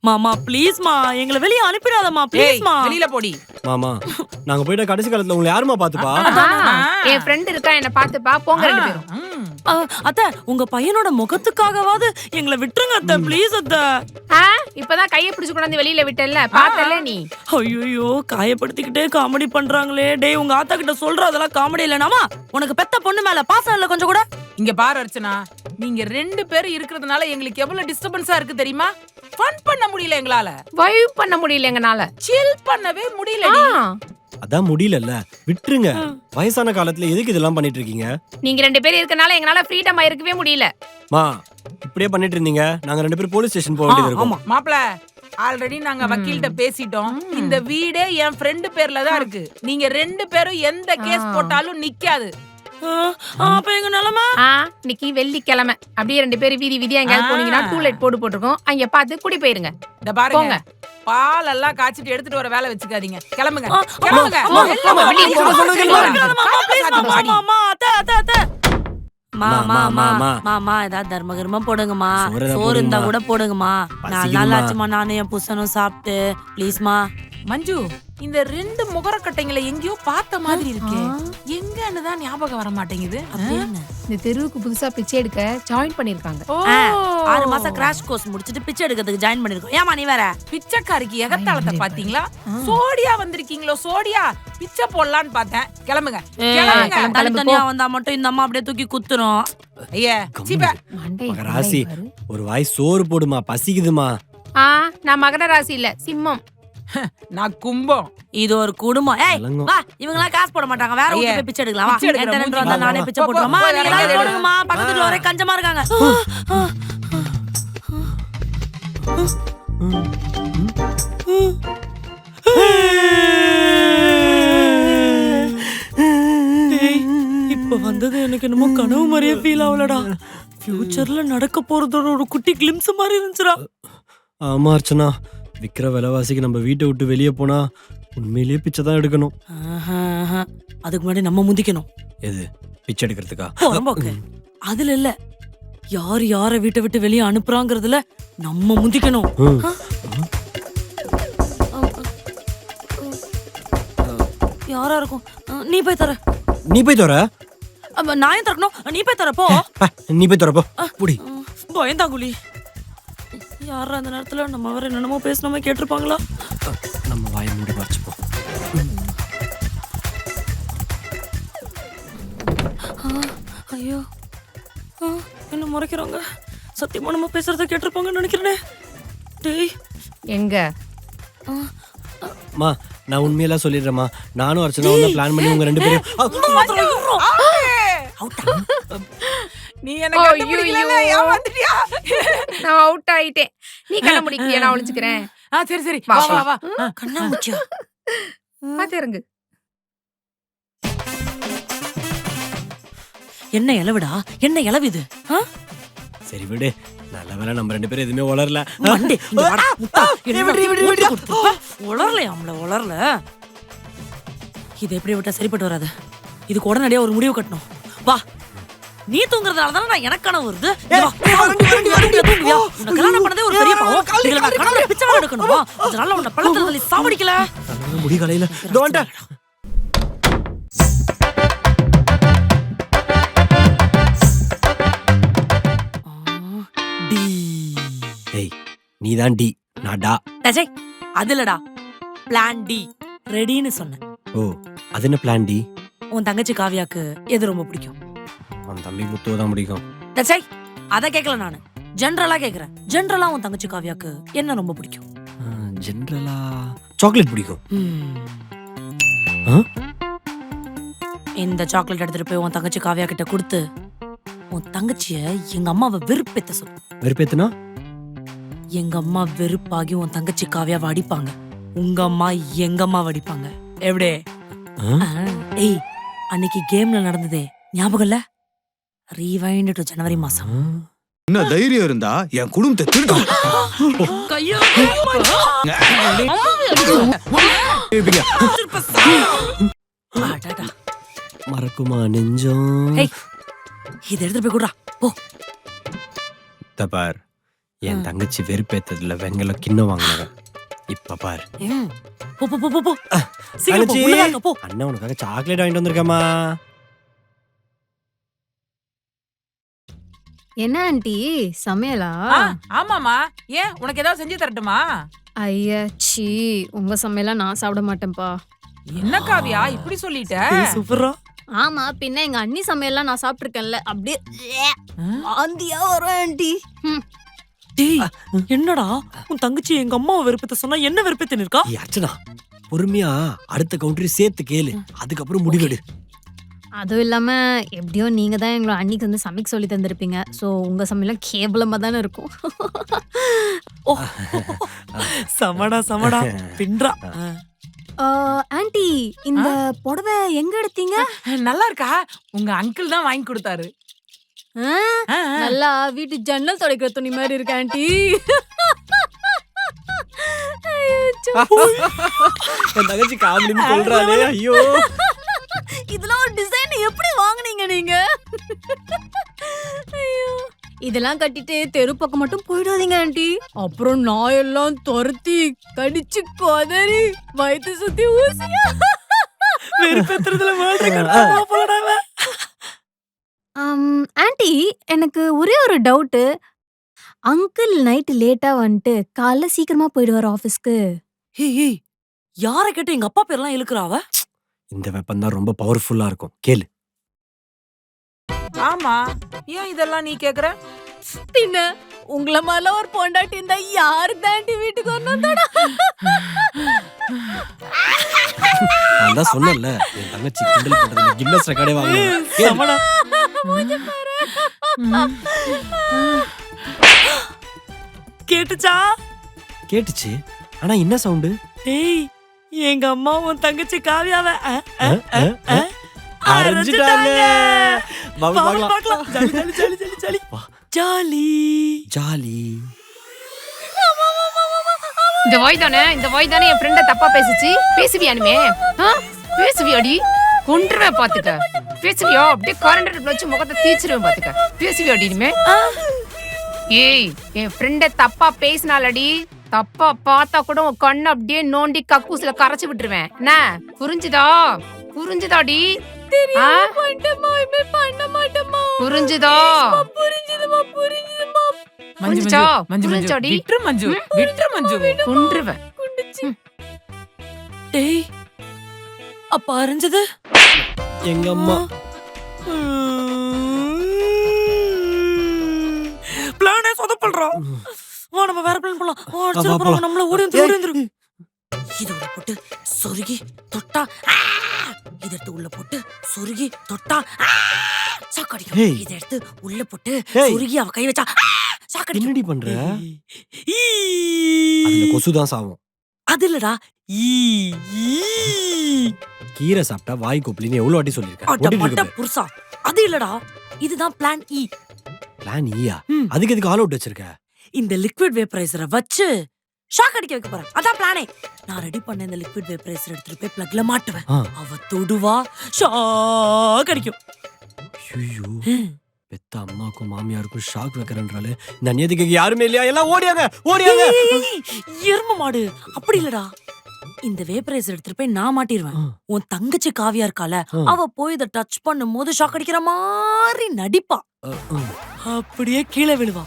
மாமா ப்ளீஸ்மா எங்களை வெளிய அனுப்பிடாதம்மா ப்ளீஸ்மா. வெளியில போடி. மாமா நாங்க போயிட்ட கடைசி காலத்துல உங்களை யாருமா பாத்துப்பா? என் ஃப்ரெண்ட் இருக்கா, என்ன பாத்துப்பா. போங்க ரெண்டு பேரும். அத்தை உங்க பையனோட முகத்துக்காகவாது எங்களை விட்டுருங்க அத்தை ப்ளீஸ் அத்தை. இப்பதான் கையை பிடிச்சு கொண்டாந்து வெளியில விட்டல, பார்த்தல நீ. ஐயோ காயப்படுத்திக்கிட்டே காமெடி பண்றாங்களே. டேய் உங்க ஆத்தா கிட்ட சொல்ற அதெல்லாம் காமெடி இல்லனாமா? உனக்கு பெத்த பொண்ணு மேல பாசம் இல்ல கொஞ்சம் கூட? இங்க பாரு அர்ச்சனா, நீங்க 2 பேரும் இருக்கிறதுனால எங்களுக்கு எவ்வளவு டிஸ்டர்பன்ஸா இருக்கு தெரியுமா? ஃபன் பண்ண முடியல எங்களால, வைப் பண்ண முடியல எங்கனால, சில் பண்ணவே முடியல. அதான் முடியலல்ல, விட்டுருங்க. வயசான காலத்துல எதுக்கு இதெல்லாம் பண்ணிட்டு இருக்கீங்க? நீங்க 2 பேரும் இருக்கனால எங்கனால ஃப்ரீடமா இருக்கவே முடியல. மா இப்படியே பண்ணிட்டு இருந்தீங்க, நாங்க 2 பேரும் போலீஸ் ஸ்டேஷன் போக வேண்டியது இருக்கும். மாப்ள ஆல்ரெடி நாங்க வக்கீல்கிட்ட பேசிட்டோம். இந்த வீடே என் ஃப்ரெண்ட் பேர்ல தான் இருக்கு. நீங்க 2 பேரும் எந்த கேஸ் போட்டாலும் நிக்காது. அப்ப எங்க நிலைமை? இன்னைக்கு வெள்ளிக்கிழமை, அப்படியே 2 பேரும் வீதி வீதியா எங்கயாவது போனீங்கன்னா டூலெட் போட்டுருக்கோம், அங்க பார்த்து குடி போயிருங்க. இந்த பாருங்க, பால் எல்லாம் காய்ச்சிட்டு எடுத்துட்டு வர வேலை வச்சுக்காதீங்க. கிளம்புங்க கிளம்புங்க. மாமா ஏதாவது தர்மகர்மா போடுங்கம்மா, சோறு இருந்தா கூட போடுங்கம்மா. 4 நாள் ஆச்சுமா நானும் என் புருஷனும் சாப்பிட்டு. ப்ளீஸ்மா. மஞ்சு, இந்த 2 முகரக்கட்டைங்களை எங்கேயோ பார்த்த மாதிரி இருக்கு. எங்கன்னு தான் ஞாபகம் வர மாட்டேங்குது. இந்த தெருவுக்கு புதுசா பிச்சை எடுக்க ஜாயின் பண்ணிருக்காங்க. 6 மாசம் கிராஷ் கோர்ஸ் முடிச்சிட்டு பிச்சை எடுக்கிறதுக்கு ஜாயின் பண்ணிருக்கோம். ஏமா நீ வேற பிச்சைக்காரிக்கு எகத்தாளத்தை பாத்தீங்களா? சோடியா வந்திருக்கீங்களோ? சோடியா பிச்சை போடலான்னு பார்த்தேன். கிளம்புங்க கிளம்புங்க. தனியா வந்தா மட்டும் இந்த அம்மா அப்படியே தூக்கி குத்துரும். ஐயா சீப்ப ராசி, ஒரு வாய் சோறு போடுமா, பசிக்குதுமா. நான் மகர ராசி இல்ல, சிம்மம். நான் கும்பம். இது ஒரு குடும்பம். ஏய் வா, இவங்க எல்லாம் காசு போட மாட்டாங்க. வேற ஊர்ல போய் பிச்சை எடுக்கலாம். வா, என்கிட்ட வந்தா நானே பிச்சை போடுறேன்மா. நீ எல்லாரும் போடுங்கம்மா. பக்கத்துல ஒரே கஞ்சமா இருக்காங்க. இப்ப வந்தது எனக்கு என்னமோ கனவு மாதிரியே ஃபீல் ஆகலடா. ஃபியூச்சர்ல நடக்க போறதோட ஒரு குட்டி கிளிம்ஸ் மாதிரி இருந்துச்சுடா. ஆமா அர்ச்சனா, விக்கிற விலைவாசிக்கு நம்ம வீட்டை விட்டு வெளியே போனா உண்மையிலேயே பிச்சை தான் எடுக்கணும். அதுக்கு முன்னாடி நம்ம முந்திக்கணும். எது பிச்சை எடுக்கிறதுக்கா? அதுல இல்ல, யார் யார வீட்டை விட்டு வெளியே அனுப்புறாங்கிறதுல நம்ம முந்திக்கணும். யாரா இருக்கும்? நீ போய் தர. நீ போய் தர? நான் திறக்கணும். நீ போய் தர. போ. நீ போய் தரப்போ புடி. பயந்தாங்குழி. யாரா அந்த நேரத்துல நம்ம வேற என்னமோ பேசணுமே கேட்டிருப்பாங்களா? நம்ம வாயை மூடி மறைச்சுப்போம். ஐயோ, என்ன முறைக்கிறாங்க? சத்தியமா நம்ம பேசுறத கேட்டிருப்பாங்கன்னு நினைக்கிறேனே. டேய் எங்க மா, நான் உண்மையெல்லாம் சொல்லிடுறேன். நானும் அர்ச்சனாவும் பிளான் பண்ணி உங்க 2 பேரும் நீ எனக்கு கண்டுபிடிக்கல, ஏமாத்திட்டியா? நான் அவுட் ஆயிட்டேன். நீ கண்ண முடிக்கலையா? நான் ஒளிச்சுக்கிறேன். சரி சரி வா வா வா. கண்ணா முச்சியா பாத்துருங்க. என்ன இளவுடா, என்ன இளவு இது? சரி விடு, நல்ல வேலை நம்ம 2 பேரும் எதுவுமே உளரல. உளரல. இது எப்படி விட்டா சரிப்பட்டு வராது. இதுக்கு உடனடியா ஒரு முடிவு கட்டணும். வா, நீ தூங்குறதுனால தானே நான் எனக்கு கனவு வருது. கல்யாணம் பண்ணதே ஒரு பெரிய பாவம். இதுல நான் கனவுல பிச்சை எடுக்கணுமா? அதனால உன்னை பள்ளத்துல தள்ளி சாவடிக்கல. முடி காலையில தோண்ட. டி. ஏய், நீதான் டி, நான் டா. டஜை, அதுலடா பிளான் டி ரெடின்னு சொன்னேன். ஓ, அது என்ன பிளான் டி? உன் தங்கச்சி காவியாக்கு எது ரொம்ப பிடிக்கும்? உன் தம்பி முத்துவ தான் பிடிக்கும். டஜை, அத கேட்கல நானு. ஜெனரலா கேக்குறேன். ஜெனரலா உன் தங்கச்சி காவியாக்கு என்ன ரொம்ப பிடிக்கும்? ஜெனரலா சாக்லேட் பிடிக்கும். இந்த சாக்லேட் எடுத்துட்டு போய் உன் தங்கச்சி காவியா கிட்ட கொடுத்து உன் தங்கச்சிய எங்க அம்மாவை வெறுப்பேத்த சொல்லு. வெறுப்பேத்துனா? எங்க அம்மா வெறுப்பாகி உன் தங்கச்சி காவியாவை அடிப்பாங்க. உங்க அம்மா எங்க அம்மாவை அடிப்பாங்க. எப்படி? ஏய், அன்னைக்கு கேம்ல நடந்ததே ஞாபகம் இல்ல? ரீவைண்ட் டு ஜனவரி மாசம். என்ன தைரியம் இருந்தா என் குடும்பத்தை திருடு. மறக்குமா நெஞ்சம்? இதை எடுத்துட்டு போய் கொடுறா போ. பார், என் தங்கச்சி வெறுப்பேத்ததுல வெங்கல கிண்ணம் வாங்கினவன். இப்ப பார். ம். போ போ போ போ, போ சீக்கிரம் போ, தங்கச்சி, உள்ள வாங்க, போ. அண்ணன் உனக்காக சாக்லேட் வாங்கிட்டு வந்திருக்கேம்மா. என்ன ஆண்டி சமையலா? ஆமாமா, ஏன் உனக்கு ஏதாவது செஞ்சு தரட்டுமா? ஐயா சீ, உங்க சமையலா நான் சாப்பிட மாட்டேன்ப்பா. என்ன காவியா இப்படி சொல்லிட்ட? ஏய், சூப்பரா. ஆமா பின்ன எங்க அண்ணி சமையல்லாம் நான் சாப்பிட்டிருக்கேன்ல, அப்படியே ஆந்தியா வரும் ஆண்டி. டேய் என்னடா உன் தங்கச்சி எங்க அம்மாவை வெறுப்பேத்த சொன்னா என்ன வெறுப்பேத்த இருக்கா? ஏய், அர்ச்சனா, பொறுமையா அடுத்த கவுண்டரி சேர்த்து கேளு, அதுக்கப்புறம் முடிவெடு. அதுவும் இல்லாம எப்படியோ நீங்க தான் எங்களோட அண்ணிக்கு வந்து சமைக்க சொல்லி தந்திருப்பீங்க. சோ உங்க சமையலாம் கேவலமா தானே இருக்கும். ஓ, சமடா சமடா பின்றா. ஆண்டி இந்த புடவை எங்க எடுத்தீங்க? நல்லா இருக்கா? உங்க அங்கிள் தான் வாங்கி கொடுத்தாரு. ஆ, நல்லா வீட்டு ஜன்னல் துடைக்கிற துணி மாதிரி இருக்கு ஆண்டி. ஐயோ, என் தங்கச்சி காமெடின்னு சொல்றாளே, ஐயோ. இதெல்லாம் ஒரு டிசைன் எப்படி வாங்குனீங்க நீங்க? ஐயோ, இதெல்லாம் கட்டிட்டு தெரு பக்கம் மட்டும் போயிடாதீங்க ஆண்டி. அப்புறம் நாயெல்லாம் துரத்தி கடிச்சு கொதறி வயிற்று சுத்தி ஊசியா. வெறுப்பேத்துறதுல வாழ்றா போலடாவ. ஆண்டி எனக்கு ஒரே ஒரு டவுட். அங்கிள் நைட் லேட்டா வந்துட்டு காலைல சீக்கிரமா போயிடுவார் ஆபீஸ்க்கு. ஏய் யார கேட்டு எங்க அப்பா பேர்லாம் இழுக்குறாவ? இந்த வெப்பன் தான் ரொம்ப பவர்ஃபுல்லா இருக்கும், கேளு. ஆமா, ஏன் இதெல்லாம் நீ கேக்குற? பின்ன உங்கள மாதிரில ஒரு பொண்டாட்டி இருந்தா யாரு தாண்டி வீட்டுக்கு வரணும்? நான் தான் சொன்னேன்ல, என் தங்கச்சி கிண்டல் பண்றதுல கின்னஸ் ரெக்கார்டே வாங்குவேன். சமடா. கேட்டுச்சா? கேட்டுச்சு, ஆனா என்ன சவுண்டு? டேய் எங்க அம்மா உன் தங்கச்சி காவியாவ அரைஞ்சிட்டாங்க. வாங்க பார்க்கலாம். பார்க்கலாம். Jolly jolly jolly jolly jolly jolly jolly. இந்த வாய் தானே என் ஃப்ரெண்ட தப்பா பேசுச்சு. பேசுவியானுமே? பேசுவியாடி? கொன்றுவே பாத்துக்க. பேசுவியா? அப்படியே கரண்ட் வச்சு முகத்தை தீச்சிருவேன் பாத்துக்க. பேசுவியாடி இனிமே? ஏய், என் ஃப்ரெண்ட தப்பா பேசினாலடி, தப்பா பார்த்தா கூட உன் கண்ணு அப்படியே நோண்டி கக்கூசுல கரைச்சு விட்டுருவேன். என்ன புரிஞ்சுதாடி? புரிஞ்சுதா? மஞ்சு மஞ்சு மஞ்சு விட்டுரு மஞ்சு, விட்டுரு மஞ்சு. கொன்றுவேன். டேய் அப்ப அரைஞ்சது எங்க அம்மா. பிளானே சொதப்பல்றா. வா நம்ம வேற பிளான் பண்ணலாம். அடிச்சு போறோம், நம்மள ஓடி வந்துரு. இத உள்ள போட்டு சொருகி தொட்டா இத எடுத்து உள்ள போட்டு சொருகி தொட்டா சாக்கடிக்கும். இத எடுத்து உள்ள போட்டு சொருகி அவ கை வச்சா சாக்கடிக்கும். என்னடி பண்ற? அதுல கொசுதான் சாவும். அது இல்லடா, கீரை சாப்பிட்டா வாய் கொப்பளின்னு எவ்வளவு வாட்டி சொல்லிருக்கேன். புருஷா அது இல்லடா, இதுதான் பிளான் இ. பிளான் ஈயா? அதுக்கு எதுக்கு ஆல் அவுட் வச்சிருக்க? இந்த லிக்விட் வேப்பரைசரை வச்சு ஷாக் அடிக்க வைக்க போறேன். அதான் பிளானே. நான் ரெடி பண்ண இந்த லிக்விட் வேப்பரைசர் எடுத்துட்டு போய் பிளக்ல மாட்டுவேன். அவ தொடுவா, ஷாக் அடிக்கும். ஐயோ, பெத்த அம்மாக்கும் மாமியாருக்கும் ஷாக் வைக்கிறன்றாலே இந்த அநியதிக்கு யாருமே இல்லையா? எல்லாம் ஓடியாங்க. எரும மாடு அப்படி இல்லடா. இந்த வேப்பரைசர் எடுத்துட்டு போய் நான் மாட்டிடுவேன். உன் தங்கச்சி காவியா இருக்கால, அவ போய் இதை டச் பண்ணும் போது ஷாக் அடிக்கிற மாதிரி நடிப்பா. அப்படியே கீழே விழுவா.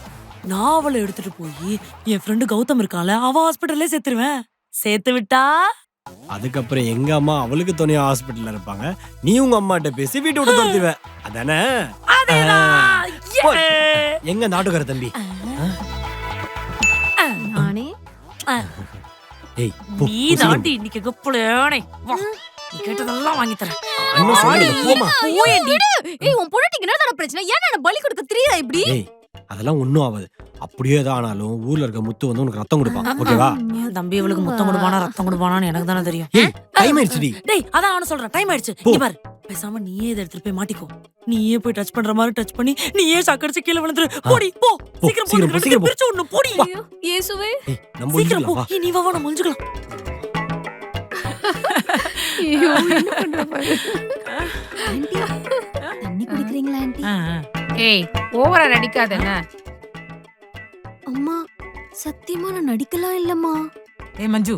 நான் அவளை எடுத்துட்டு போய் என் ஃப்ரெண்டு கௌதம் இருக்கால, அவ ஹாஸ்பிட்டல்ல சேர்த்துருவேன். சேர்த்து விட்டா அதுக்கப்புறம் எங்க அம்மா அவளுக்கு துணையா ஹாஸ்பிட்டல்ல இருப்பாங்க. நீ உங்க அம்மாட்ட பேசி வீட்டு விட்டு துரத்துவ. அதானே? எங்க நாட்டுக்கார தம்பி? நானே ஏய், நீ தாண்டி இன்னைக்கு கப்பலேனே. வா, நீ கேட்டதெல்லாம் வாங்கி தரேன். அண்ணன் சொல்லுங்க, போமா. போயேண்டி. ஏய் உன் பொண்டாட்டிக்கு என்னடா பிரச்சனை? ஏன் நான் பலி கொடுக்க தெரியுதா இப்படி? ஏய், அதெல்லாம் ஒண்ணும் ஆகாது. அப்படியே தான் ஆனாலும் ஊர்ல இருக்க முத்து வந்து உனக்கு ரத்தம் கொடுப்பான். ஓகேவா? தம்பி இவளுக்கு முத்தம் கொடுப்பானா ரத்தம் கொடுப்பானான்னு எனக்கு தானே தெரியும். ஏய், டைம் ஆயிடுச்சுடி. டேய் அதான் அவன சொல்றேன், டைம் ஆயிடுச்சு. இங்க பாரு, பேசாம நீயே இதை எடுத்துட்டு போய் மாட்டிக்கோ. நீயே போய் டச் பண்ற மாதிரி டச் பண்ணி நீயே சாக்கடிச்சு கீழே விழுந்துரு. போடி போ, சீக்கிரம் போ. சீக்கிரம் போ. பிரிச்சு ஒண்ணு போடி. இயேசுவே, ஏய், நம்ம சீக்கிரம் போ. முடிஞ்சிடலாம். நீ வா, நம்ம முடிஞ்சுக்கலாம். ஐயோ, என்ன பண்ற பாரு. ஆண்டி தண்ணி குடிக்கிறீங்களா ஆண்டி? ஏய் ஓவரா நடிக்காத என்ன. அம்மா சத்தியமா நான் நடிக்கலாம் இல்லம்மா. ஏ மஞ்சு,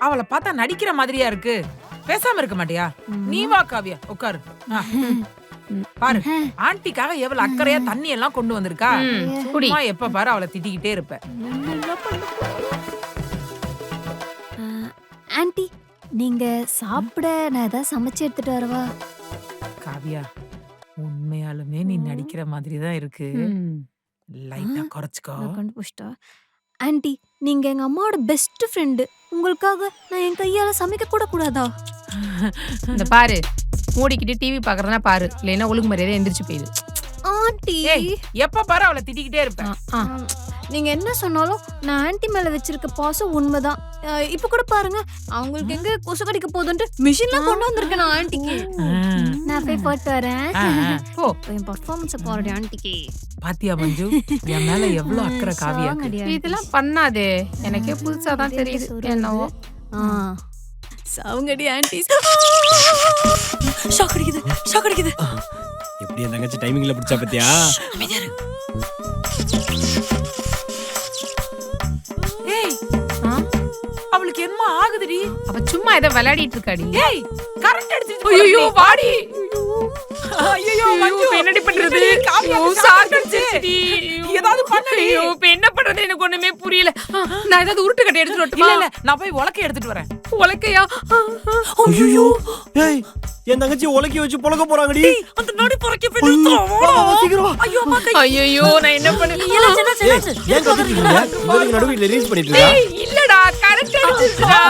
அவளை பார்த்தா நடிக்கிற மாதிரியா இருக்கு. பேசாம இருக்க மாட்டியா? நீ வா காவியா, உட்காரு. பாரு, ஆண்டிக்காக எவ்வளவு அக்கறையா தண்ணி எல்லாம் கொண்டு வந்திருக்கா. குடி. சும்மா எப்ப பாரு அவளை திட்டிக்கிட்டே இருப்ப. ஆன்ட்டி நீங்க சாப்பிட நான் ஏதாவது சமைச்சு எடுத்துட்டு வரவா? காவியா, உண்மையாலுமே நீ நடிக்கிற மாதிரி தான் இருக்கு. லைட்டா குறைச்சுக்கோ. நான் கண்டுபிடிச்சிட்டா. ஆன்ட்டி நீங்க எங்க அம்மாவோட பெஸ்ட் ஃப்ரெண்டு. உங்களுக்காக நான் என் கையால சமைக்க கூட கூடாதா? இந்த பாரு, மூடிக்கிட்டு டிவி பாக்குறதுனா பாரு, இல்லைன்னா ஒழுங்கு மரியாதை எந்திரிச்சு போயிடு. ஆன்ட்டி ஏய், எப்ப பாரு அவளை திட்டிக்கிட்டே இருப்ப. நீங்க என்ன சொன்னாலும் நான் ஆன்ட்டி மேல வச்சிருக்க பாசம் உண்மைதான். இப்ப கூட பாருங்க, அவங்களுக்கு எங்க கொசு கடிக்க போதுன்ட்டு மிஷின்லாம் கொண்டு வந்திருக்கேன் நான் ஆன்ட்டிக்கு. நான் போய் போட்டு வரேன். போ. என் பர்ஃபார்மன்ஸை பாருடி ஆன்ட்டிக்கு. பாத்தியா மஞ்சு, என் மேல எவ்வளவு அக்கறை காவியா. இதெல்லாம் பண்ணாதே, எனக்கே புதுசா தான் தெரியுது. என்னவோ சாவுங்கடி ஆன்ட்டி. ஷாக் அடிக்குது, ஷாக் அடிக்குது. எப்படி என் தங்கச்சி டைமிங்ல பிடிச்சா பத்தியா? ஏய், அவளுக்கு என்ன ஆகுதுடி? அவ சும்மா ஏதோ விளையாடிட்டு இருக்காடி. ஏய், கரண்ட் அடிச்சிட்டு. ஐயோ வாடி. ஐயோ மஞ்சு, இப்ப என்னடி பண்றது? காவியா ஐயோ, ஷாக் அடிச்சிருச்சுடி. ஏதாவது பண்ணுடி. ஐயோ இப்ப என்ன பண்றது எனக்கு ஒண்ணுமே புரியல. நான் ஏதாவது உருட்டு கட்டி எடுத்துட்டு இல்ல வரட்டுமா? இல்ல, நான் போய் உலக்கை எடுத்துட்டு வரேன். உலக்கையா? ஐயோ, ஏய் என் தங்கச்சி உலக்கி வச்சு பொளக்க போறாங்கடி. அந்த நடி பொறக்க போயிட்டு சீக்கிரம் வா. ஐயோ அம்மா கை. ஐயோ நான் என்ன பண்ண? ஏன் கத்திட்டீங்க? உங்களுக்கு நடுவுல ரீல்ஸ் பண்ணிட்டு இருக்கா? ஏய் இல்லடா, கரெக்ட் அடிச்சிருச்சுடா.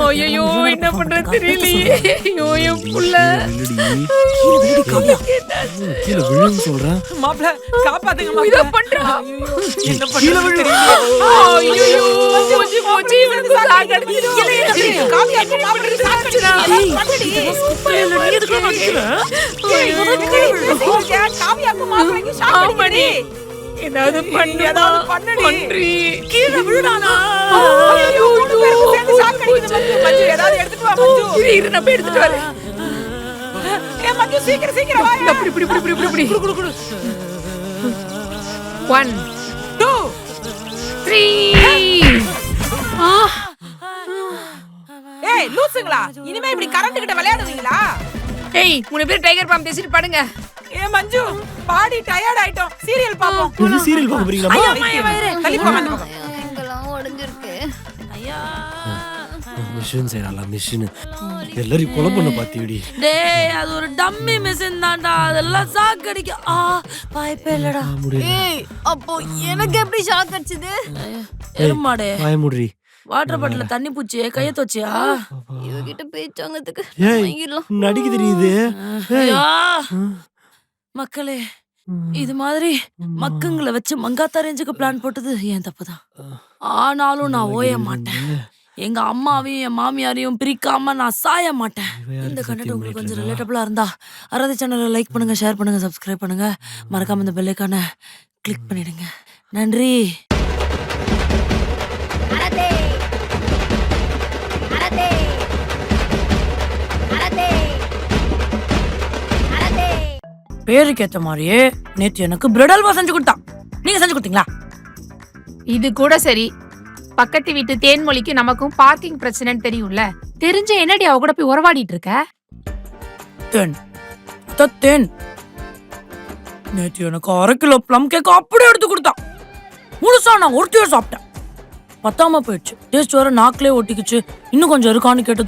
ஐயோ என்ன பண்றது தெரியலையே. ஐயோ என் புள்ள. கீழ விழுன்னு சொல்றேன். மாப்ள காப்பாத்துங்க இத மாப்ள. பண்றா. என்ன கீழ பண்றது விழு. தெரியல. ஐயோ போச்சு போச்சு, இவனுக்கு சாகடிச்சிரும். காவியா மாப்ள சாப்பிடுடா. பண்ணுடி. நீ எதுக்கு நடிக்கிற? காவியாக்கு மாப்ளைக்கு சாப்பிடுடி. ஏதாவது பண்ணு, ஏதாவது பண்ணுடி. பண்றி. கீழே விழுடானா? ஐயோ, மூணு பேருக்கு சேர்ந்து சாக்கடிக்குது மஞ்சு. மஞ்சு, ஏதாவது எடுத்துட்டு வா மஞ்சு. இரு நான் போய் எடுத்துட்டு வரேன். ஏ மஞ்சு, சீக்கிரம் சீக்கிரம் வா. இப்படி இப்படி இப்படி இப்படி இப்படி. குடு குடு. 1 2 3. ஏய் லூசுங்களா, இனிமே இப்படி கரண்ட் கிட்ட விளையாடுவீங்களா? ஏய் 3 பேர் டைகர் பாம் பேசிட்டு பாடுங்க. ஏ மஞ்சு, பாடி டயர்ட் ஆயிட்டோம். சீரியல் பாப்போம். இது சீரியல் பார்க்க போறீங்களா? தள்ளி போங்க அந்த பக்கம். எங்கெல்லாம் உடைஞ்சிருக்கு. ஐயா. மிஷின் செய்யறாளா மிஷின்? எல்லாரும் கொலை பண்ண பாத்தியடி. டேய் அது ஒரு டம்மி மிஷின் தான்டா. அதெல்லாம் ஷாக் அடிக்க வாய்ப்பே இல்லடா. ஏய் அப்போ எனக்கு எப்படி ஷாக் அடிச்சது? எருமாடே, வாய மூடுறி. வாட்டர் பாட்டில தண்ணி பூச்சி கைய தோச்சியா? இவகிட்ட பேச்சாங்கிறதுக்கு ஏய் வாங்கிடலாம். நடிக்க தெரியுது. ஐயா. மக்களே, இது மாதிரி மக்குங்களை வச்சு மங்காத்தா ரேஞ்சுக்கு பிளான் போட்டது ஏன் தப்புதான். ஆனாலும் நான் ஓய மாட்டேன். எங்க அம்மாவையும் என் மாமியாரையும் பிரிக்காம நான் சாய மாட்டேன். இந்த கண்டென்ட் உங்களுக்கு கொஞ்சம் ரிலேட்டபிளா இருந்தா ஆராதி சேனலை லைக் பண்ணுங்க, ஷேர் பண்ணுங்க, சப்ஸ்கிரைப் பண்ணுங்க. மறக்காம இந்த பெல் ஐகானை கிளிக் பண்ணிடுங்க. நன்றி. பேருக்கு ஏத்த மாதிரியே நேத்து எனக்கு பிரெட் அல்வா செஞ்சு கொடுத்தான். நீங்க செஞ்சு கொடுத்தீங்களா? இது கூட சரி, பக்கத்து வீட்டு தேன்மொழிக்கு நமக்கும் பார்க்கிங் பிரச்சனைன்னு தெரியும்ல. தெரிஞ்ச என்னடி அவ கூட போய் உறவாடிட்டு இருக்க? தேன் தேன் நேத்து எனக்கு 1/2 கிலோ ப்ளம் கேக் அப்படியே எடுத்து கொடுத்தான். முழுசா நான் ஒருத்தையும் சாப்பிட்டேன். பத்தாம போயிடுச்சு. டேஸ்ட் வேற நாக்கிலே ஒட்டிக்குச்சு. இன்னும் கொஞ்சம் இருக்கான்னு கேட்டது